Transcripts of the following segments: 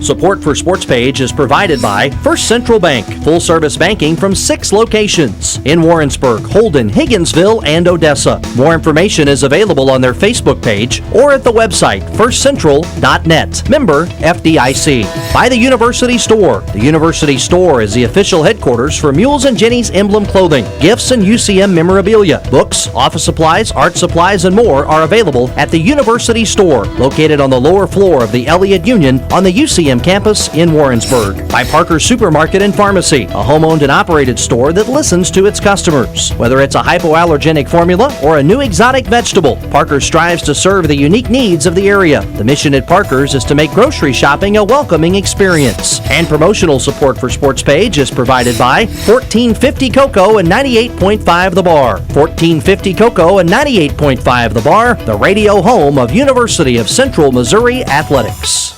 Support for Sportspage is provided by First Central Bank, full-service banking from 6 locations in Warrensburg, Holden, Higginsville, and Odessa. More information is available on their Facebook page or at the website firstcentral.net. Member FDIC. By the University Store. The University Store is the official headquarters for Mules and Jenny's emblem clothing, gifts, and UCM memorabilia. Books, office supplies, art supplies, and more are available at the University Store, located on the lower floor of the Elliott Union on the UCM campus in Warrensburg. By Parker's Supermarket and Pharmacy, a home-owned and operated store that listens to its customers. Whether it's a hypoallergenic formula or a new exotic vegetable, Parker strives to serve the unique needs of the area. The mission at Parker's is to make grocery shopping a welcoming experience. And promotional support for Sportspage is provided by 1450 Cocoa and 98.5 The Bar. 1450 Cocoa and 98.5 The Bar, the radio home of University of Central Missouri Athletics.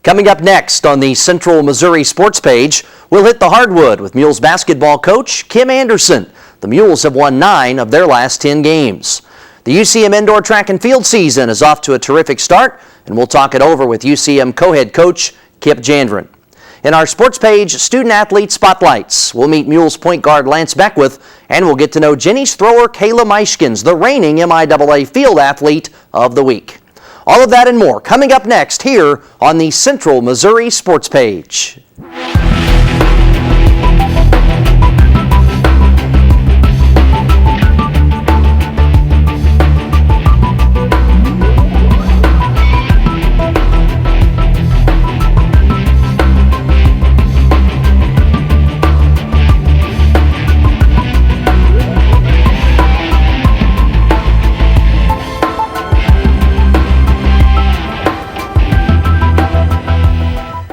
Coming up next on the Central Missouri Sports Page, we'll hit the hardwood with Mules basketball coach Kim Anderson. The Mules have won 9 of their last 10 games. The UCM indoor track and field season is off to a terrific start, and we'll talk it over with UCM co-head coach Kip Janvrin. In our Sports Page Student Athlete Spotlights, we'll meet Mules point guard Lance Beckwith, and we'll get to know Jenny's thrower Kayla Muyskens, the reigning MIAA Field Athlete of the Week. All of that and more coming up next here on the Central Missouri Sports Page.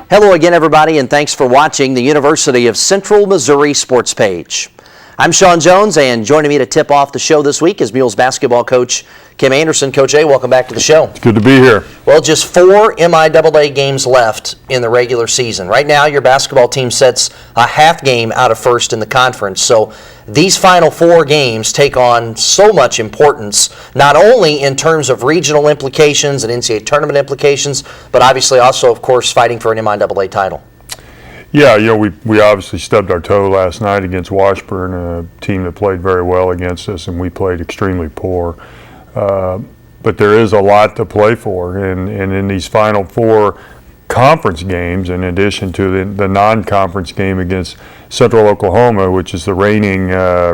Hello again, everybody, and thanks for watching the University of Central Missouri Sports Page. I'm Shawn Jones, and joining me to tip off the show this week is Mules basketball coach Kim Anderson. Coach A, welcome back to the show. It's good to be here. Well, just 4 MIAA games left in the regular season. Right now, your basketball team sits a half game out of first in the conference. So these final 4 games take on so much importance, not only in terms of regional implications and NCAA tournament implications, but obviously also, of course, fighting for an MIAA title. Yeah, we obviously stubbed our toe last night against Washburn, a team that played very well against us, and we played extremely poor. But there is a lot to play for, and in these final 4 conference games, in addition to the non-conference game against Central Oklahoma, which is the reigning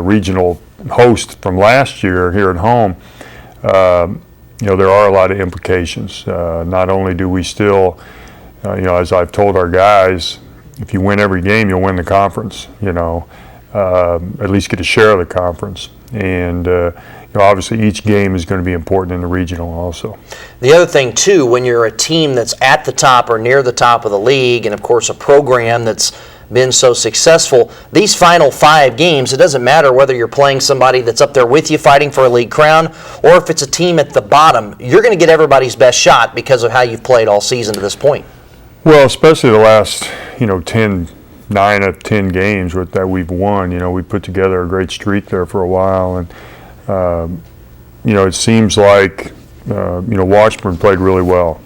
regional host from last year here at home, there are a lot of implications. Not only do we still, as I've told our guys, if you win every game, you'll win the conference, at least get a share of the conference. And obviously each game is going to be important in the regional also. The other thing, too, when you're a team that's at the top or near the top of the league, and of course a program that's been so successful, these final 5 games, it doesn't matter whether you're playing somebody that's up there with you fighting for a league crown, or if it's a team at the bottom, you're going to get everybody's best shot because of how you've played all season to this point. Well, especially the last, 9 of 10 games that we've won. We put together a great streak there for a while, and it seems like Washburn played really well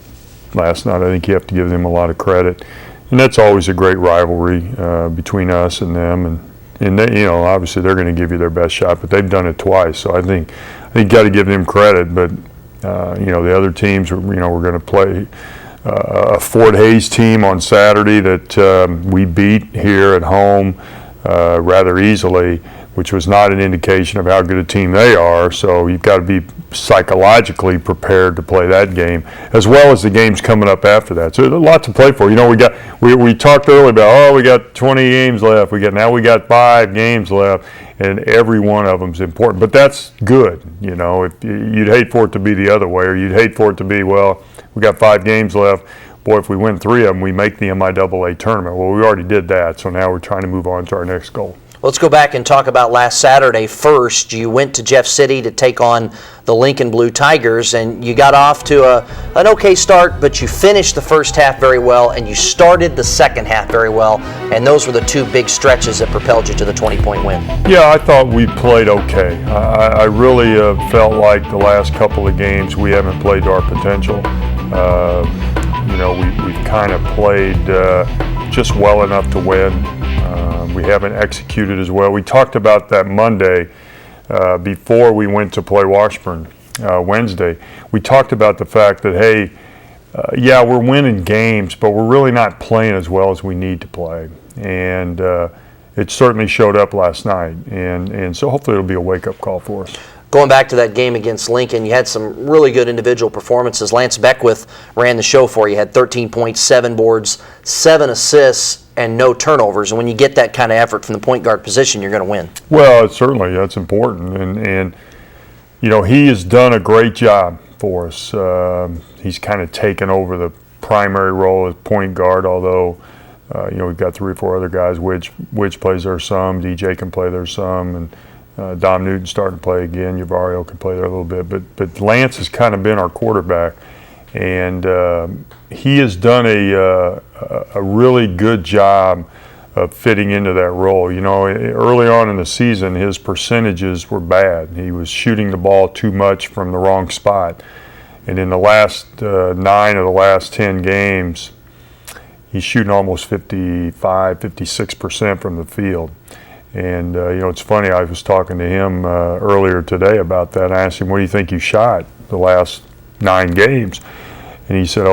last night. I think you have to give them a lot of credit, and that's always a great rivalry between us and them. And they, obviously they're going to give you their best shot, but they've done it twice, so I think you got to give them credit. But the other teams, we're going to play a Fort Hays team on Saturday that we beat here at home rather easily, which was not an indication of how good a team they are. So you've got to be psychologically prepared to play that game, as well as the games coming up after that. So there's a lot to play for. We talked earlier about, we got 20 games left. We got 5 games left, and every one of them is important. But that's good. If you'd hate for it to be the other way, or you'd hate for it to be, we got 5 games left. Boy, if we win 3 of them, we make the MIAA tournament. Well, we already did that, so now we're trying to move on to our next goal. Let's go back and talk about last Saturday first. You went to Jeff City to take on the Lincoln Blue Tigers, and you got off to an okay start, but you finished the first half very well, and you started the second half very well, and those were the 2 big stretches that propelled you to the 20-point win. Yeah, I thought we played okay. I really felt like the last couple of games we haven't played to our potential. we've kind of played just well enough to win. We haven't executed as well. We talked about that Monday before we went to play Washburn Wednesday. We talked about the fact that, hey, yeah, we're winning games, but we're really not playing as well as we need to play. And it certainly showed up last night. And so hopefully it'll be a wake-up call for us. Going back to that game against Lincoln, you had some really good individual performances. Lance Beckwith ran the show for you. Had 13 points, 7 boards, 7 assists, and no turnovers. And when you get that kind of effort from the point guard position, you're going to win. Well, certainly that's important. And he has done a great job for us. He's kind of taken over the primary role as point guard, although we've got 3 or 4 other guys. Widge plays there some, DJ can play there some, and Dom Newton's starting to play again. Yavario can play there a little bit, but Lance has kind of been our quarterback, and he has done a really good job of fitting into that role. Early on in the season, his percentages were bad. He was shooting the ball too much from the wrong spot, and in the last 9 of the last 10 games, he's shooting almost 56% from the field. And, it's funny, I was talking to him earlier today about that. I asked him, what do you think you shot the last 9 games? And he said,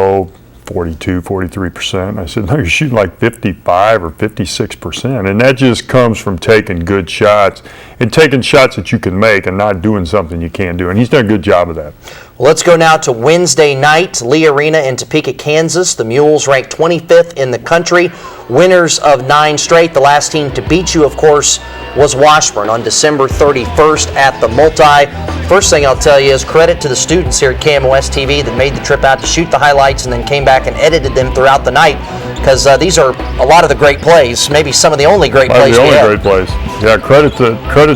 42, 43%. I said, no, you're shooting like 55 or 56%. And that just comes from taking good shots and taking shots that you can make and not doing something you can't do. And he's done a good job of that. Well, let's go now to Wednesday night, Lee Arena in Topeka, Kansas. The Mules ranked 25th in the country, winners of 9 straight. The last team to beat you, of course, was Washburn on December 31st at the Multi. First thing I'll tell you is credit to the students here at KMOS-TV that made the trip out to shoot the highlights and then came back and edited them throughout the night, because these are a lot of the great plays, maybe some of the only great plays we have. Great plays. Yeah, credit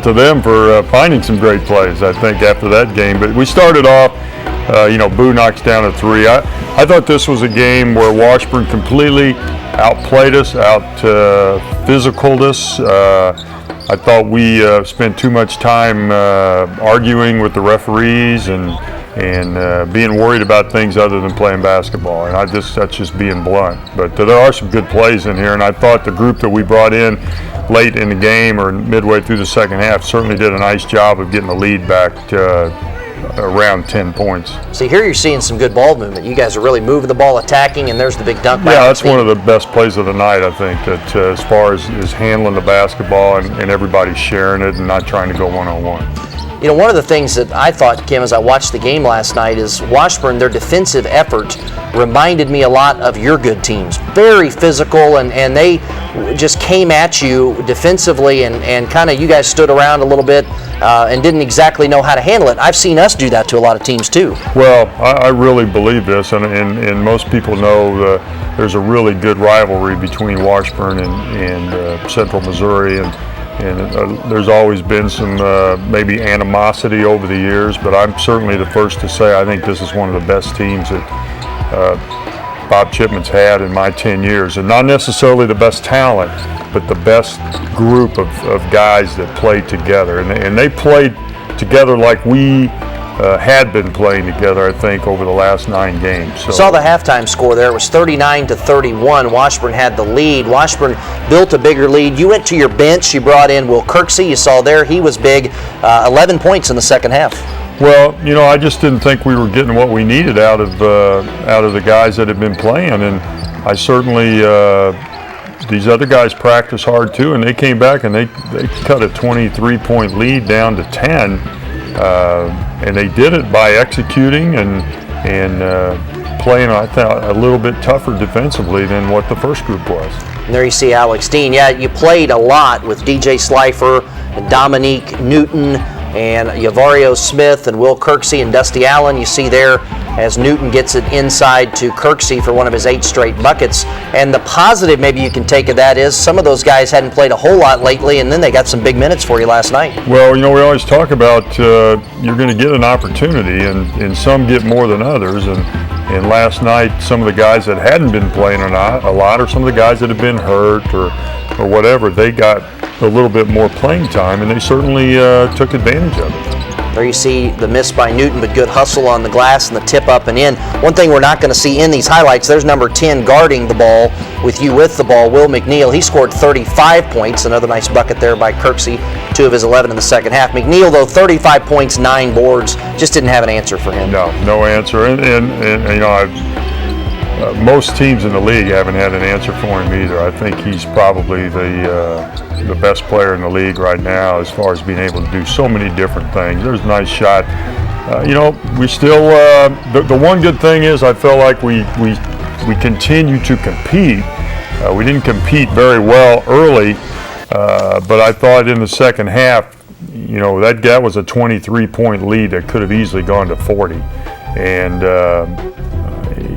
to them for finding some great plays, I think, after that game. But we started off, Boo knocks down a 3. I thought this was a game where Washburn completely outplayed us, out-physicaled us. I thought we spent too much time arguing with the referees and being worried about things other than playing basketball. And that's just being blunt. But there are some good plays in here, and I thought the group that we brought in late in the game or midway through the second half certainly did a nice job of getting the lead back around 10 points. See, here you're seeing some good ball movement. You guys are really moving the ball, attacking, and there's the big dunk. Yeah, that's one of the best plays of the night, I think, that as far as handling the basketball and everybody sharing it and not trying to go one-on-one. One of the things that I thought, Kim, as I watched the game last night is Washburn, their defensive effort reminded me a lot of your good teams. Very physical, and they just came at you defensively, and kind of you guys stood around a little bit and didn't exactly know how to handle it. I've seen us do that to a lot of teams too. Well, I really believe this, and most people know there's a really good rivalry between Washburn and Central Missouri, and there's always been some maybe animosity over the years, but I'm certainly the first to say I think this is one of the best teams that Bob Chipman's had in my 10 years. And not necessarily the best talent, but the best group of guys that played together. And they played together like we had been playing together, I think, over the last 9 games. So. Saw the halftime score there. It was 39-31. Washburn had the lead. Washburn built a bigger lead. You went to your bench. You brought in Will Kirksey. You saw there he was big. 11 points in the second half. Well, I just didn't think we were getting what we needed out of the guys that had been playing, and I certainly these other guys practiced hard too, and they came back and they cut a 23-point lead down to 10. And they did it by executing and playing, I thought, a little bit tougher defensively than what the first group was. And there you see Alex Dean. Yeah, you played a lot with DJ Slifer and Dominique Newton and Yavario Smith and Will Kirksey and Dusty Allen. You see there as Newton gets it inside to Kirksey for one of his 8 straight buckets. And the positive maybe you can take of that is some of those guys hadn't played a whole lot lately, and then they got some big minutes for you last night. Well, we always talk about you're going to get an opportunity, and some get more than others. And last night, some of the guys that hadn't been playing a lot, or some of the guys that had been hurt or whatever, they got a little bit more playing time, and they certainly took advantage of it. There you see the miss by Newton, but good hustle on the glass and the tip up and in. One thing we're not going to see in these highlights, there's number 10 guarding the ball with you with the ball, Will McNeil. He scored 35 points, another nice bucket there by Kirksey, 2 of his 11 in the second half. McNeil, though, 35 points, 9 boards, just didn't have an answer for him. No answer. And you know, most teams in the league haven't had an answer for him either. I think he's probably the best player in the league right now as far as being able to do so many different things. There's a nice shot. You know, we still, the one good thing is I feel like we continue to compete. We didn't compete very well early, but I thought in the second half, you know, that was a 23-point lead that could have easily gone to 40. And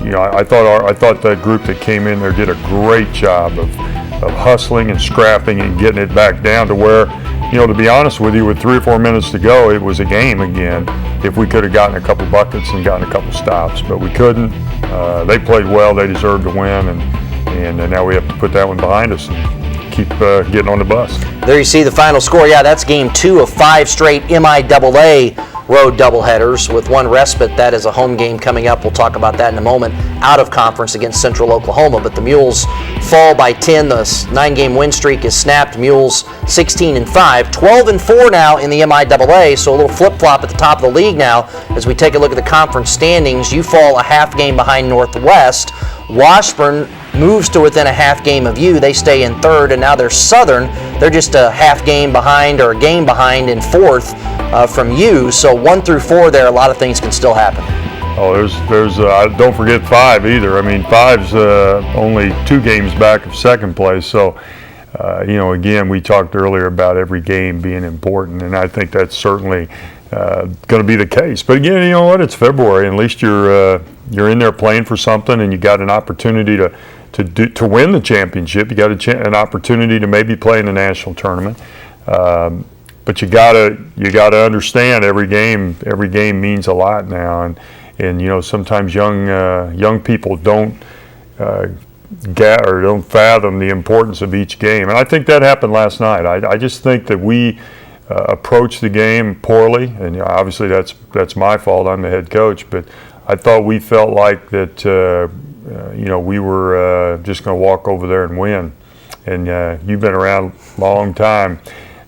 you know, I thought that group that came in there did a great job of hustling and scrapping and getting it back down to where, you know, to be honest with you, with 3 or 4 minutes to go, it was a game again. If we could have gotten a couple buckets and gotten a couple stops, but we couldn't. They played well. They deserved to win, and now we have to put that one behind us and keep getting on the bus. There you see the final score. Yeah, that's game 2 of 5 straight MIAA road doubleheaders with one respite. That is a home game coming up. We'll talk about that in a moment. Out of conference against Central Oklahoma, but the Mules fall by 10. The 9-game win streak is snapped. Mules 16-5, 12-4 now in the MIAA. So a little flip-flop at the top of the league now. As we take a look at the conference standings, you fall a half game behind Northwest. Washburn moves to within a half game of you. They stay in third, and now they're Southern. They're just a half game behind or a game behind in fourth from you. So 1 through 4 there, a lot of things can still happen. Oh, there's don't forget 5 either. I mean, 5's only 2 games back of second place. So, you know, again, we talked earlier about every game being important, and I think that's certainly going to be the case. But again, you know what? It's February, and at least you're in there playing for something, and you got an opportunity to win the championship. You got an opportunity to maybe play in the national tournament. But you gotta understand every game means a lot now, and you know, sometimes young people don't don't fathom the importance of each game, and I think that happened last night. I just think that we approached the game poorly, and you know, obviously that's my fault. I'm the head coach, but I thought we felt like that you know, we were just going to walk over there and win. And you've been around a long time.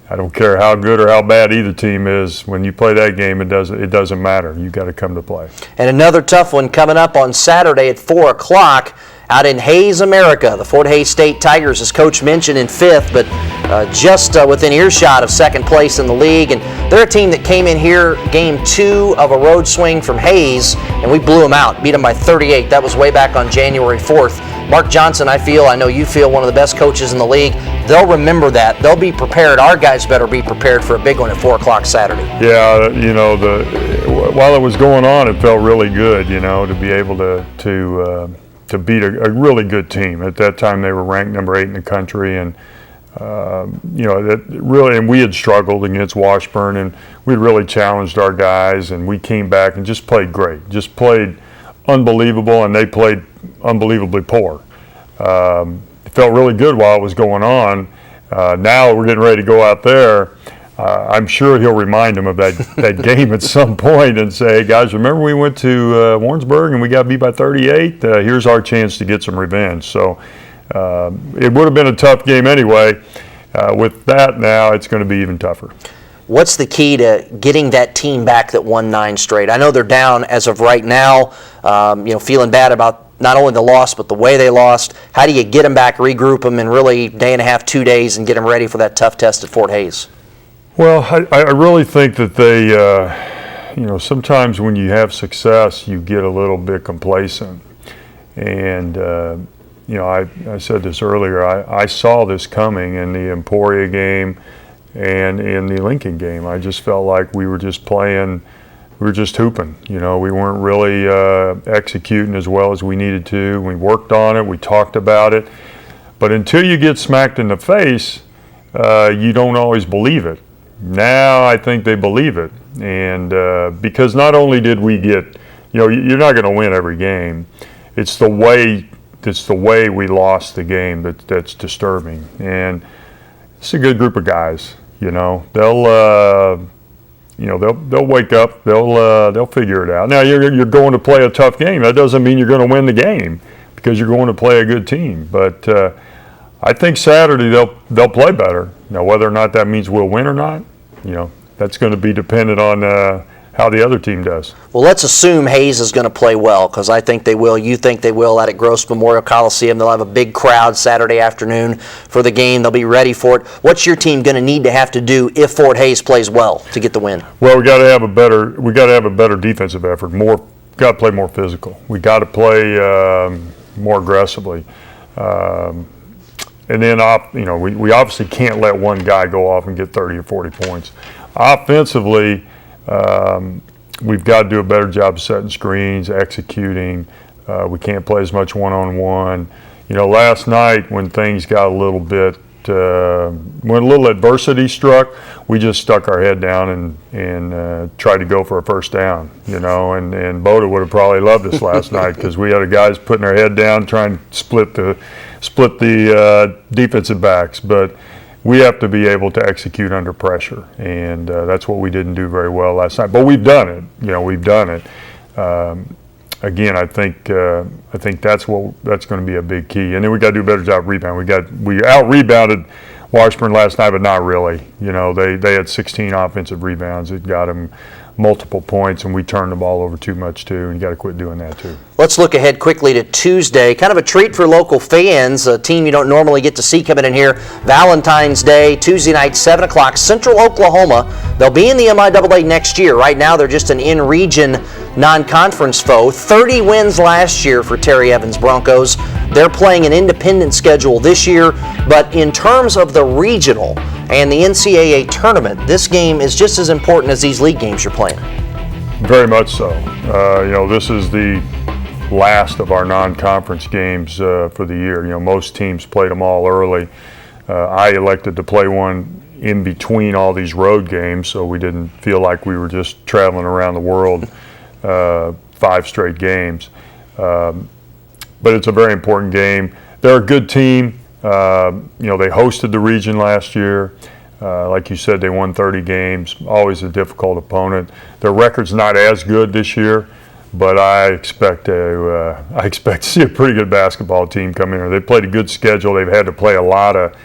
I don't care how good or how bad either team is. When you play that game, it doesn't matter. You got to come to play. And another tough one coming up on Saturday at 4 o'clock out in Hays, America. The Fort Hays State Tigers, as Coach mentioned, in 5th, but just within earshot of second place in the league. And they're a team that came in here game 2 of a road swing from Hays, and we blew them out, beat them by 38. That was way back on January 4th. Mark Johnson, I know you feel one of the best coaches in the league. They'll remember that. They'll be prepared. Our guys better be prepared for a big one at 4 o'clock Saturday. Yeah, you know, while it was going on, it felt really good, you know, to be able to beat a really good team. At that time, they were ranked number 8 in the country, and you know, that really, and we had struggled against Washburn, and we really challenged our guys, and we came back and just played great, just played unbelievable, and they played unbelievably poor. It felt really good while it was going on. Now we're getting ready to go out there. I'm sure he'll remind them of that game at some point and say, hey, guys, remember we went to Warrensburg and we got beat by 38? Here's our chance to get some revenge. So it would have been a tough game anyway. With that now, it's going to be even tougher. What's the key to getting that team back that won 9 straight? I know they're down as of right now, you know, feeling bad about not only the loss, but the way they lost. How do you get them back, regroup them in really day and a half, 2 days, and get them ready for that tough test at Fort Hays? Well, I really think that they, you know, sometimes when you have success, you get a little bit complacent. And, you know, I said this earlier, I saw this coming in the Emporia game and in the Lincoln game. I just felt like we were just playing, we were just hooping. You know, we weren't really executing as well as we needed to. We worked on it, we talked about it. But until you get smacked in the face, you don't always believe it. Now I think they believe it, and because not only did we get, you know, you're not going to win every game. It's the way we lost the game that's disturbing, and it's a good group of guys. You know, they'll wake up. They'll figure it out. Now you're going to play a tough game. That doesn't mean you're going to win the game because you're going to play a good team. But I think Saturday they'll play better. Now whether or not that means we'll win or not, that's going to be dependent on how the other team does. Well, let's assume Hayes is going to play well, because I think they will. You think they will out at Gross Memorial Coliseum. They'll have a big crowd Saturday afternoon for the game. They'll be ready for it. What's your team going to have to do if Fort Hayes plays well to get the win? Well, we got to have a better defensive effort. Got to play more physical. We got to play more aggressively. And then we obviously can't let one guy go off and get 30 or 40 points. Offensively, we've got to do a better job of setting screens, executing. We can't play as much one-on-one. Last night when things got a little bit, when a little adversity struck, we just stuck our head down and tried to go for a first down. And Boda would have probably loved us last night because we had guys putting their head down trying to split the defensive backs, but we have to be able to execute under pressure, and that's what we didn't do very well last night. But we've done it. We've done it. Again, I think that's going to be a big key. And then we got to do a better job of rebounding. We out-rebounded Washburn last night, but not really. They had 16 offensive rebounds. It got them multiple points, and we turned the ball over too much too, and you got to quit doing that too. Let's look ahead quickly to Tuesday. Kind of a treat for local fans, a team you don't normally get to see coming in here. Valentine's Day, Tuesday night, 7 o'clock, Central Oklahoma. They'll be in the MIAA next year. Right now, they're just an in-region non-conference foe. 30 wins last year for Terry Evans Broncos. They're playing an independent schedule this year, but in terms of the regional and the NCAA tournament, this game is just as important as these league games you're playing. Very much so. This is the last of our non-conference games for the year. Most teams played them all early. I elected to play one in between all these road games, so we didn't feel like we were just traveling around the world 5 straight games. But it's a very important game. They're a good team. They hosted the region last year. Like you said, they won 30 games. Always a difficult opponent. Their record's not as good this year, but I expect to see a pretty good basketball team come in here. They played a good schedule. They've had to play a lot of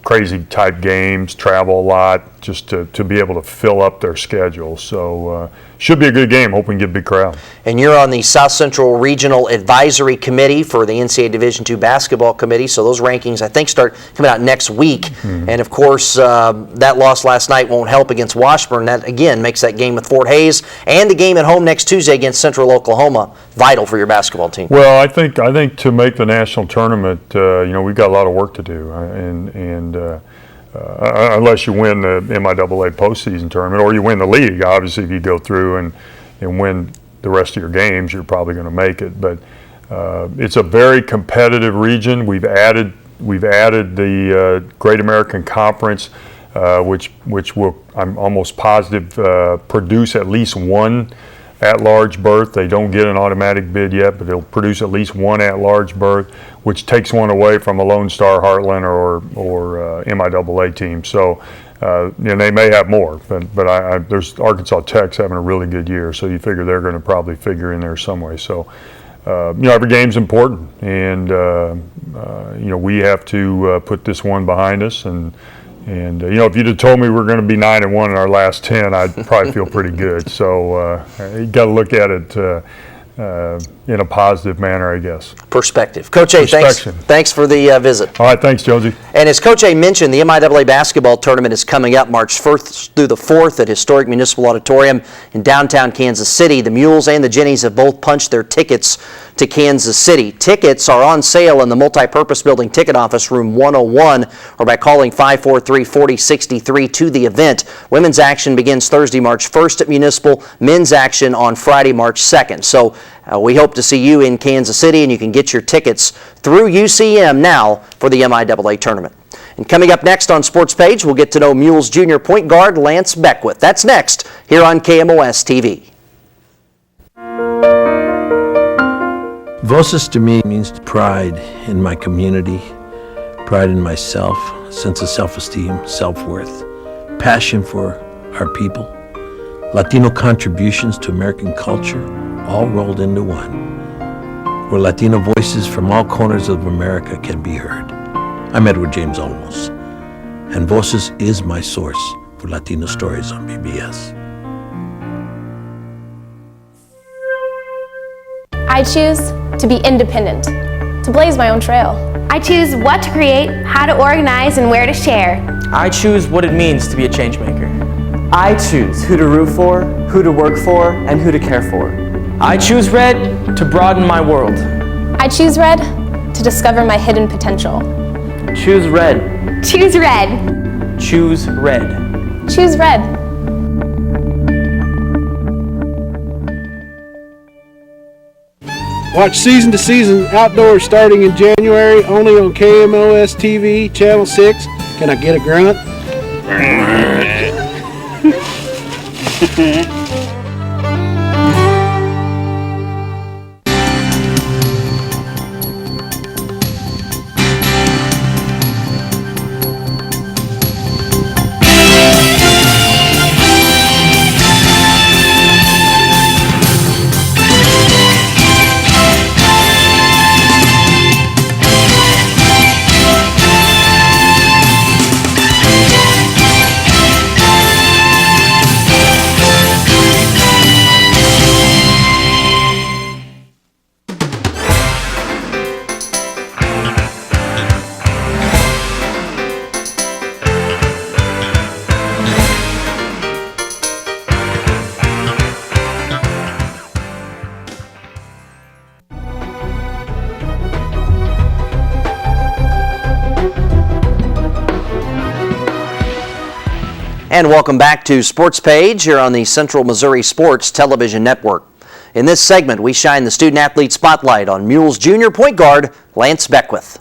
crazy type games, travel a lot, just to be able to fill up their schedule. So should be a good game. Hope we can get a big crowd. And you're on the South Central Regional Advisory Committee for the NCAA Division II Basketball Committee. So those rankings, I think, start coming out next week. Mm-hmm. And, of course, that loss last night won't help against Washburn. That, again, makes that game with Fort Hayes and the game at home next Tuesday against Central Oklahoma vital for your basketball team. Well, I think to make the national tournament, we've got a lot of work to do. Unless you win the MIAA postseason tournament or you win the league. Obviously, if you go through and win the rest of your games, you're probably going to make it. But it's a very competitive region. We've added the Great American Conference, which will, I'm almost positive, produce at least one at-large berth. They don't get an automatic bid yet, but they'll produce at least one at-large berth, which takes one away from a Lone Star, Heartland, or MIAA team. So, they may have more, but there's Arkansas Tech's having a really good year, so you figure they're going to probably figure in there some way. So, every game's important, and we have to put this one behind us. And if you'd have told me we're going to be 9-1 in our last 10, I'd probably feel pretty good. So you got to look at it in a positive manner, I guess. Perspective. Coach A, thanks for the visit. All right, thanks, Jonesy. And as Coach A mentioned, the MIAA basketball tournament is coming up March 1st through the 4th at Historic Municipal Auditorium in downtown Kansas City. The Mules and the Jennies have both punched their tickets to Kansas City. Tickets are on sale in the multi-purpose building ticket office, room 101, or by calling 543-4063 to the event. Women's action begins Thursday, March 1st at Municipal. Men's action on Friday, March 2nd. So we hope to see you in Kansas City, and you can get your tickets through UCM now for the MIAA tournament. And coming up next on Sportspage, we'll get to know Mules junior point guard Lance Beckwith. That's next here on KMOS-TV. Voces to me means pride in my community, pride in myself, sense of self-esteem, self-worth, passion for our people, Latino contributions to American culture, all rolled into one, where Latino voices from all corners of America can be heard. I'm Edward James Olmos, and Voices is my source for Latino stories on PBS. I choose to be independent, to blaze my own trail. I choose what to create, how to organize, and where to share. I choose what it means to be a change maker. I choose who to root for, who to work for, and who to care for. I choose red to broaden my world. I choose red to discover my hidden potential. Choose red. Choose red. Choose red. Choose red. Watch Season to Season Outdoors starting in January, only on KMOS-TV, Channel 6. Can I get a grunt? And welcome back to Sportspage here on the Central Missouri Sports Television Network. In this segment, we shine the student-athlete spotlight on Mules junior point guard Lance Beckwith.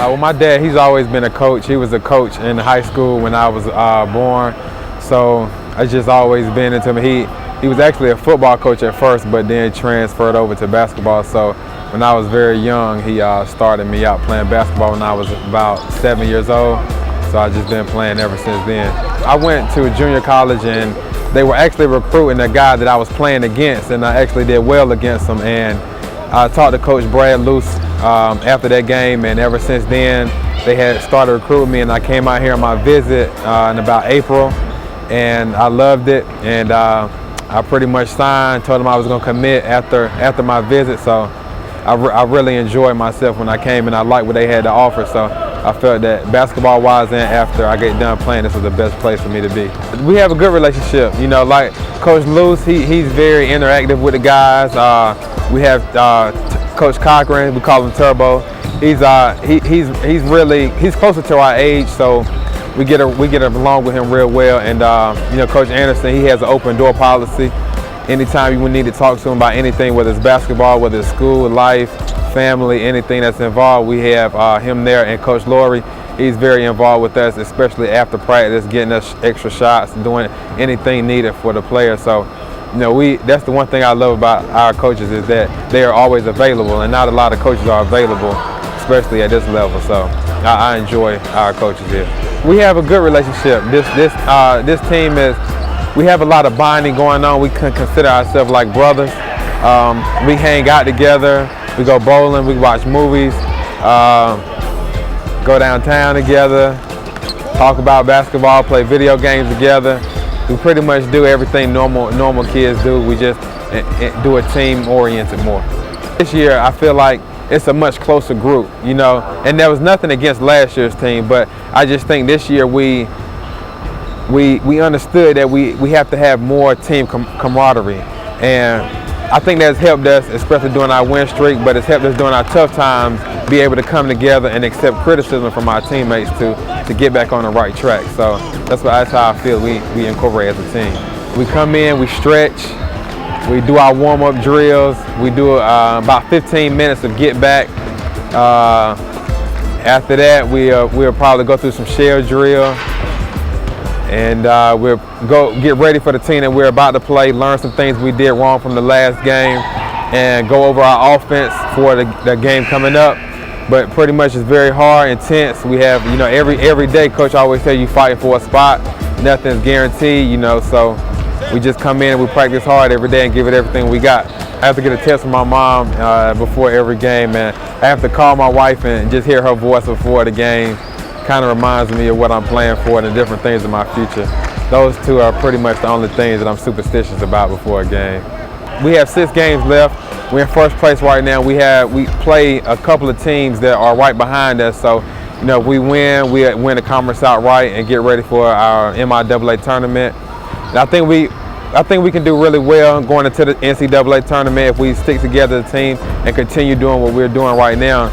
Well, my dad, he's always been a coach. He was a coach in high school when I was born, so I just always been into him. He was actually a football coach at first, but then transferred over to basketball. So when I was very young, he started me out playing basketball when I was about 7 years old. So I've just been playing ever since then. I went to junior college and they were actually recruiting a guy that I was playing against, and I actually did well against him. And I talked to Coach Brad Luce after that game, and ever since then they had started recruiting me, and I came out here on my visit in about April, and I loved it, and I pretty much signed, told them I was going to commit after my visit, so I really enjoyed myself when I came, and I liked what they had to offer, so I felt that basketball-wise and after I get done playing, this was the best place for me to be. We have a good relationship, you know, like Coach Luce, he's very interactive with the guys. We have Coach Cochran, we call him Turbo. He's closer to our age, so we get along with him real well. And you know, Coach Anderson, he has an open door policy. Anytime you need to talk to him about anything, whether it's basketball, whether it's school, life, family, anything that's involved, we have him there. And Coach Laurie, he's very involved with us, especially after practice, getting us extra shots, doing anything needed for the players. So, you know, that's the one thing I love about our coaches is that they are always available, and not a lot of coaches are available, especially at this level. So I enjoy our coaches here. We have a good relationship. This team we have a lot of bonding going on. We can consider ourselves like brothers. We hang out together. We go bowling. We watch movies. Go downtown together. Talk about basketball. Play video games together. We pretty much do everything normal kids do. We just do a team-oriented more. This year, I feel like it's a much closer group, you know, and there was nothing against last year's team, but I just think this year we understood that we have to have more team camaraderie, and I think that's helped us, especially during our win streak, but it's helped us during our tough times be able to come together and accept criticism from our teammates to get back on the right track. So that's how I feel we incorporate as a team. We come in, we stretch, We do our warm-up drills. We do about 15 minutes of get back. After that, we'll probably go through some shell drill, and we'll go get ready for the team that we're about to play, learn some things we did wrong from the last game, and go over our offense for the game coming up. But pretty much it's very hard, intense. We have, you know, every day, coach always tell you fighting for a spot. Nothing's guaranteed, you know, so we just come in and we practice hard every day and give it everything we got. I have to get a text from my mom before every game, and I have to call my wife and just hear her voice before the game. Kind of reminds me of what I'm playing for and the different things in my future. Those two are pretty much the only things that I'm superstitious about before a game. We have 6 games left. We're in first place right now. We play a couple of teams that are right behind us, so you know, if we win the conference outright and get ready for our MIAA tournament. And I think we can do really well going into the NCAA tournament if we stick together as a team and continue doing what we're doing right now.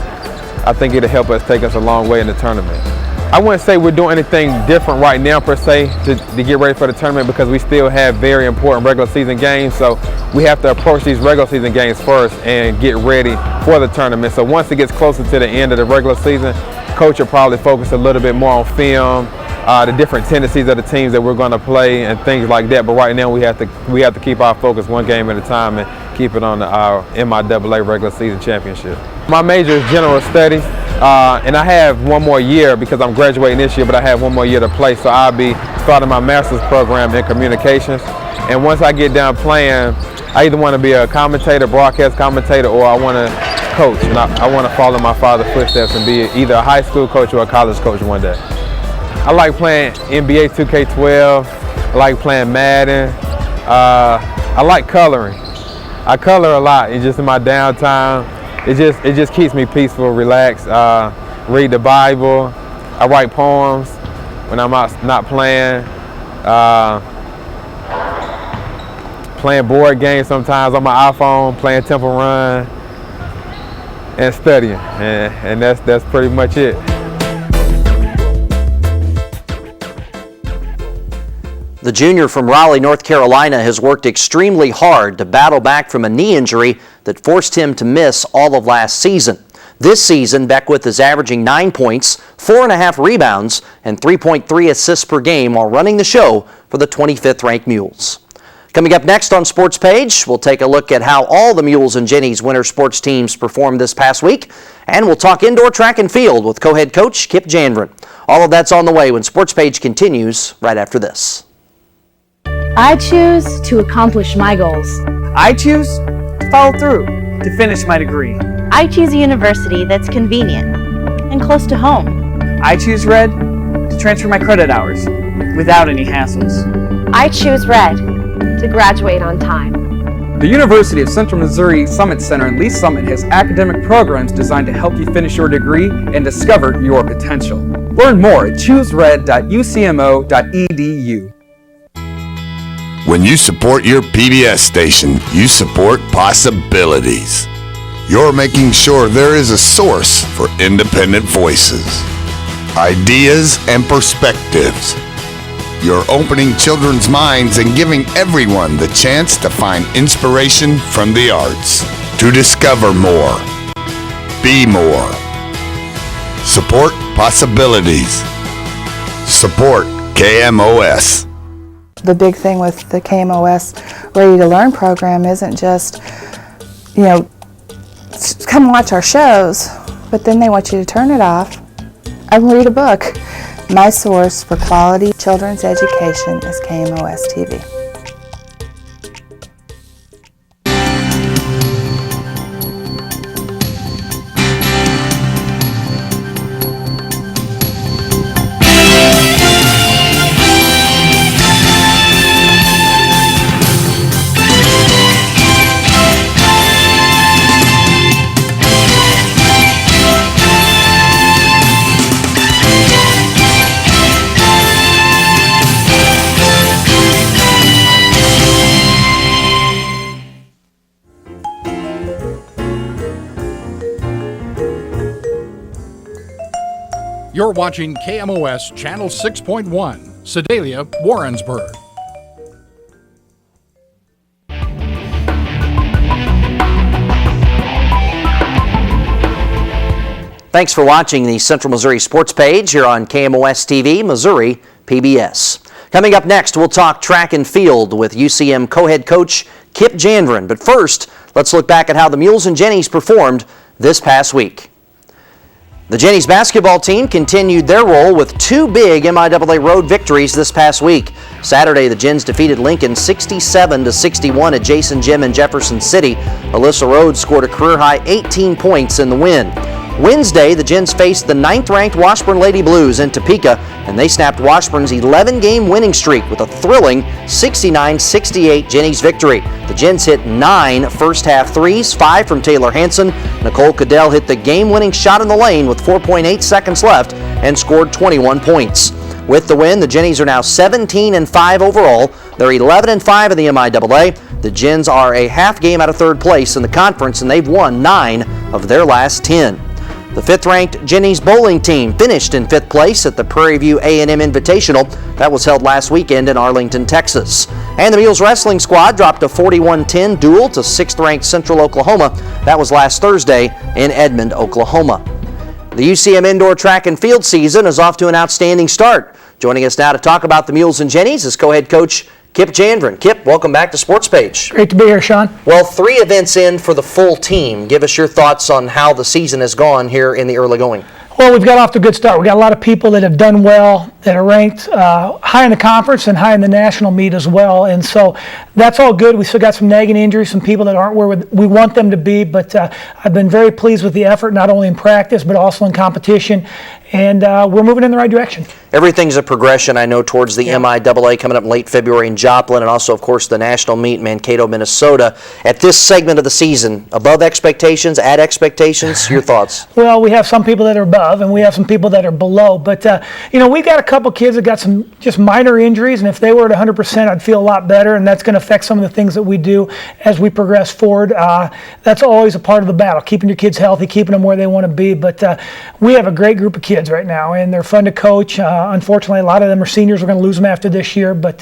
I think it'll help us take us a long way in the tournament. I wouldn't say we're doing anything different right now per se to get ready for the tournament, because we still have very important regular season games. So we have to approach these regular season games first and get ready for the tournament. So once it gets closer to the end of the regular season, coach will probably focus a little bit more on film, the different tendencies of the teams that we're going to play and things like that. But right now we have to keep our focus one game at a time and keep it on our MIAA regular season championship. My major is general studies, and I have one more year because I'm graduating this year, but I have one more year to play. So I'll be starting my master's program in communications. And once I get done playing, I either want to be a commentator, broadcast commentator, or I want to coach. And I want to follow in my father's footsteps and be either a high school coach or a college coach one day. I like playing NBA 2K12. I like playing Madden. I like coloring. I color a lot. It's just in my downtime. It just keeps me peaceful, relaxed. Read the Bible. I write poems when I'm out not playing. Playing board games sometimes on my iPhone, playing Temple Run, and studying. And that's pretty much it. The junior from Raleigh, North Carolina, has worked extremely hard to battle back from a knee injury that forced him to miss all of last season. This season, Beckwith is averaging 9 points, 4.5 rebounds, and 3.3 assists per game while running the show for the 25th ranked Mules. Coming up next on Sports Page, we'll take a look at how all the Mules and Jennies winter sports teams performed this past week, and we'll talk indoor track and field with co-head coach Kip Janvrin. All of that's on the way when Sports Page continues right after this. I choose to accomplish my goals. I choose to follow through, to finish my degree. I choose a university that's convenient and close to home. I choose Red to transfer my credit hours without any hassles. I choose Red to graduate on time. The University of Central Missouri Summit Center in Lee Summit has academic programs designed to help you finish your degree and discover your potential. Learn more at choosered.ucmo.edu. When you support your PBS station, you support possibilities. You're making sure there is a source for independent voices, ideas, and perspectives. You're opening children's minds and giving everyone the chance to find inspiration from the arts, to discover more, be more. Support possibilities. Support KMOS. The big thing with the KMOS Ready to Learn program isn't just, come watch our shows, but then they want you to turn it off and read a book. My source for quality children's education is KMOS-TV. You're watching KMOS Channel 6.1, Sedalia, Warrensburg. Thanks for watching the Central Missouri Sports Page here on KMOS-TV, Missouri PBS. Coming up next, we'll talk track and field with UCM co-head coach Kip Janvrin. But first, let's look back at how the Mules and Jennies performed this past week. The Jennies basketball team continued their role with two big MIAA road victories this past week. Saturday, the Gens defeated Lincoln 67-61 at Jason Gym in Jefferson City. Alyssa Rhodes scored a career-high 18 points in the win. Wednesday, the Gens faced the 9th-ranked Washburn Lady Blues in Topeka, and they snapped Washburn's 11-game winning streak with a thrilling 69-68 Jennies victory. The Gens hit 9 first-half threes, 5 from Taylor Hansen. Nicole Cadell hit the game-winning shot in the lane with 4.8 seconds left and scored 21 points. With the win, the Jennies are now 17-5 overall. They're 11-5 in the MIAA. The Gens are a half game out of third place in the conference, and they've won 9 of their last 10. The 5th-ranked Jennies bowling team finished in 5th place at the Prairie View A&M Invitational. That was held last weekend in Arlington, Texas. And the Mules wrestling squad dropped a 41-10 duel to 6th-ranked Central Oklahoma. That was last Thursday in Edmond, Oklahoma. The UCM indoor track and field season is off to an outstanding start. Joining us now to talk about the Mules and Jennies is co-head coach Kip Janvrin. Kip, welcome back to Sportspage. Great to be here, Shawn. Well, 3 events in for the full team. Give us your thoughts on how the season has gone here in the early going. Well, we've got off to a good start. We got a lot of people that have done well, that are ranked high in the conference and high in the national meet as well. And so that's all good. We still got some nagging injuries, some people that aren't where we want them to be. But I've been very pleased with the effort, not only in practice, but also in competition. And we're moving in the right direction. Everything's a progression, I know, towards the MIAA coming up in late February in Joplin, and also, of course, the national meet in Mankato, Minnesota. At this segment of the season, above expectations, at expectations, your thoughts? Well, we have some people that are above, and we have some people that are below. But, we've got a couple kids that got some just minor injuries, and if they were at 100%, I'd feel a lot better, and that's going to affect some of the things that we do as we progress forward. That's always a part of the battle, keeping your kids healthy, keeping them where they want to be. But we have a great group of kids right now, and they're fun to coach. Unfortunately, a lot of them are seniors. We're going to lose them after this year, but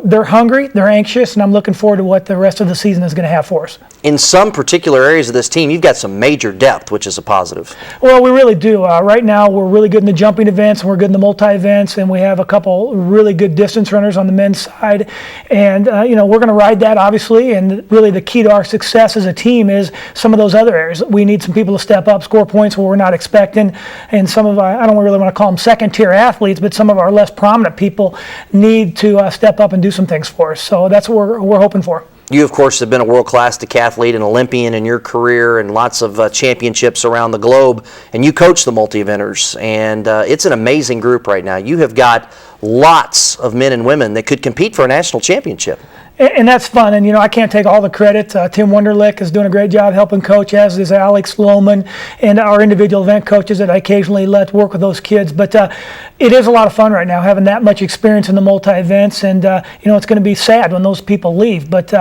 they're hungry, they're anxious, and I'm looking forward to what the rest of the season is going to have for us. In some particular areas of this team, you've got some major depth, which is a positive. Well, we really do. Right now, we're really good in the jumping events, and we're good in the multi-events, and we have a couple really good distance runners on the men's side. And, we're going to ride that, obviously, and really the key to our success as a team is some of those other areas. We need some people to step up, score points where we're not expecting, and some of our, I don't really want to call them second-tier athletes, but some of our less prominent people need to step up and do some things for us. So that's what we're hoping for. You, of course, have been a world-class decathlete and Olympian in your career and lots of championships around the globe, and you coach the multi-eventers, and it's an amazing group right now. You have got lots of men and women that could compete for a national championship. And that's fun, and I can't take all the credit. Tim Wunderlich is doing a great job helping coach, as is Alex Lohman, and our individual event coaches that I occasionally let work with those kids. But it is a lot of fun right now, having that much experience in the multi-events, and it's going to be sad when those people leave. But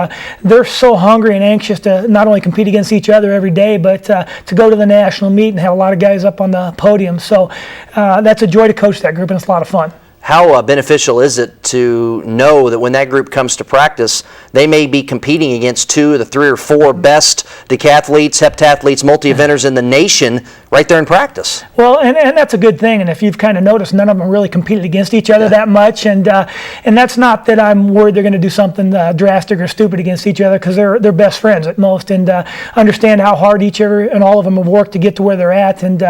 they're so hungry and anxious to not only compete against each other every day, but to go to the national meet and have a lot of guys up on the podium. So that's a joy to coach that group, and it's a lot of fun. How beneficial is it to know that when that group comes to practice, they may be competing against 2 of the 3 or 4 best decathletes, heptathletes, multi-eventers in the nation right there in practice? Well, and that's a good thing. And if you've kind of noticed, none of them really competed against each other that much. And that's not that I'm worried they're going to do something drastic or stupid against each other, because they're best friends at most, and understand how hard each other and all of them have worked to get to where they're at. And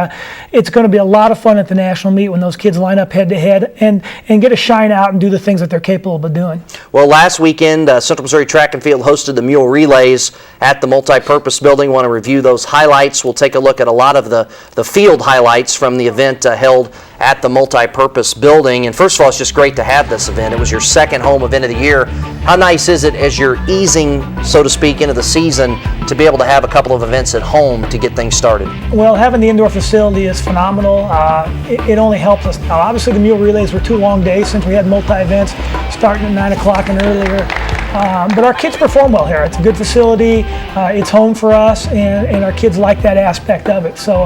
it's going to be a lot of fun at the national meet when those kids line up head to head and get a shine out and do the things that they're capable of doing. Well, last weekend, Central Missouri Track and Field hosted the Mule Relays at the multi-purpose building. Want to review those highlights. We'll take a look at a lot of the field highlights from the event held at the multi-purpose building. And first of all, it's just great to have this event. It was your second home event of the year. How nice is it as you're easing, so to speak, into the season to be able to have a couple of events at home to get things started? Well, having the indoor facility is phenomenal. It only helps us. Now, obviously, the Mule Relays were 2 long days since we had multi-events starting at 9 o'clock and earlier. But our kids perform well here. It's a good facility. It's home for us, and our kids like that aspect of it. So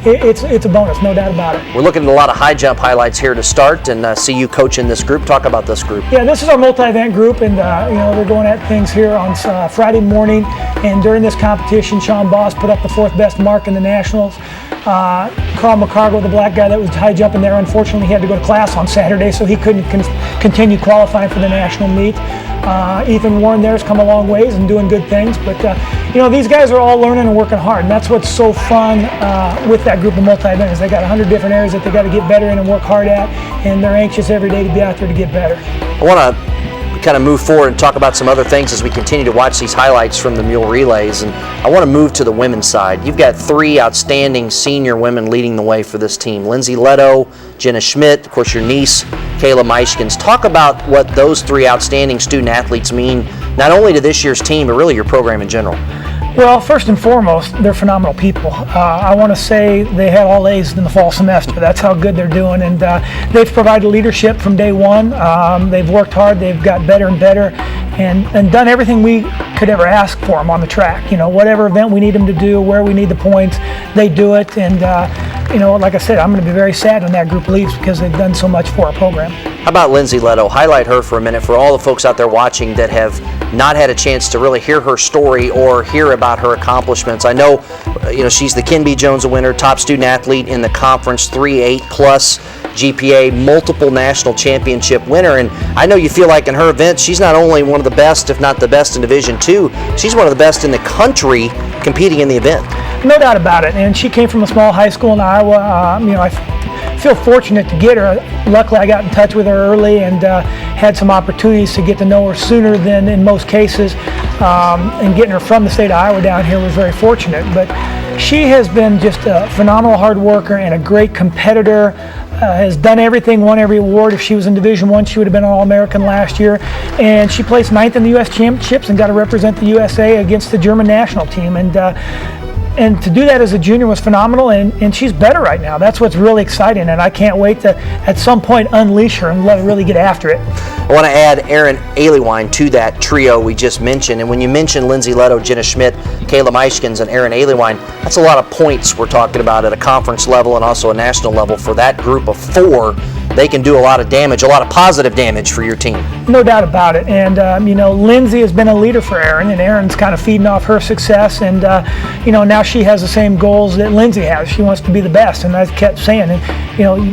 it's a bonus, no doubt about it. We're looking at a lot of high jump highlights here to start, and see you coaching this group. Talk about this group. Yeah, this is our multi-event group, and they're going at things here on Friday morning. And during this competition, Shawn put up the 4th best mark in the nationals. Carl McCargo, the black guy that was high jumping there, unfortunately he had to go to class on Saturday, so he couldn't continue qualifying for the national meet. Ethan Warren there's come a long ways and doing good things, but these guys are all learning and working hard, and that's what's so fun with that group of multi-eventers. They got 100 different areas that they got to get better in and work hard at, and they're anxious every day to be out there to get better. I want to kind of move forward and talk about some other things as we continue to watch these highlights from the Mule Relays, and I want to move to the women's side. You've got 3 outstanding senior women leading the way for this team. Lindsay Leto, Jenna Schmidt, of course your niece, Kayla Muyskens. Talk about what those 3 outstanding student athletes mean, not only to this year's team, but really your program in general. Well, first and foremost, they're phenomenal people. I want to say they had all A's in the fall semester. That's how good they're doing, and they've provided leadership from day one. They've worked hard. They've got better and better, and done everything we could ever ask for them on the track. Whatever event we need them to do, where we need the points, they do it. And like I said, I'm going to be very sad when that group leaves because they've done so much for our program. How about Lindsay Leto? Highlight her for a minute for all the folks out there watching that have not had a chance to really hear her story or hear about her accomplishments. I know, she's the Ken B. Jones winner, top student athlete in the conference, 3.8 plus GPA, multiple national championship winner, and I know you feel like in her event, she's not only one of the best, if not the best in Division II, she's one of the best in the country competing in the event. No doubt about it, and she came from a small high school in Iowa. I feel fortunate to get her. Luckily, I got in touch with her early and had some opportunities to get to know her sooner than in most cases. And getting her from the state of Iowa down here was very fortunate. But she has been just a phenomenal hard worker and a great competitor. Has done everything, won every award. If she was in Division I, she would have been an All-American last year. And she placed 9th in the U.S. Championships and got to represent the USA against the German national team. And to do that as a junior was phenomenal, and she's better right now. That's what's really exciting, and I can't wait to, at some point, unleash her and let her really get after it. I want to add Erin Aliewine to that trio we just mentioned, and when you mention Lindsay Leto, Jenna Schmidt, Kayla Muyskens, and Erin Aliewine, that's a lot of points we're talking about at a conference level and also a national level for that group of 4. They can do a lot of damage, a lot of positive damage for your team. No doubt about it. And, Lindsay has been a leader for Erin, and Erin's kind of feeding off her success. And, now she has the same goals that Lindsay has. She wants to be the best. And I kept saying,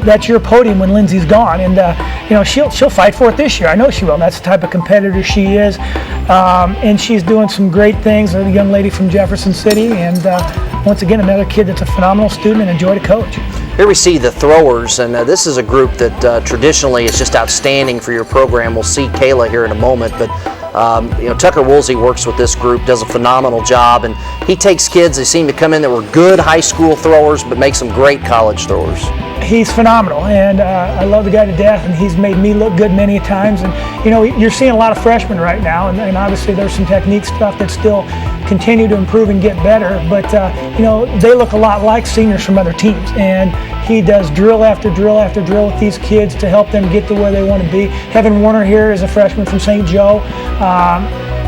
that's your podium when Lindsay's gone. And, she'll fight for it this year. I know she will. That's the type of competitor she is. And she's doing some great things. A young lady from Jefferson City. And, once again, another kid that's a phenomenal student and a joy to coach. Here we see the throwers, and this is a group that traditionally is just outstanding for your program. We'll see Kayla here in a moment, but Tucker Woolsey works with this group, does a phenomenal job, and he takes kids that seem to come in that were good high school throwers, but makes them great college throwers. He's phenomenal, and I love the guy to death, and he's made me look good many times. And you're seeing a lot of freshmen right now, and obviously there's some technique stuff that still continue to improve and get better. But they look a lot like seniors from other teams, and he does drill after drill after drill with these kids to help them get to where they want to be. Heaven Warner here is a freshman from St. Joe.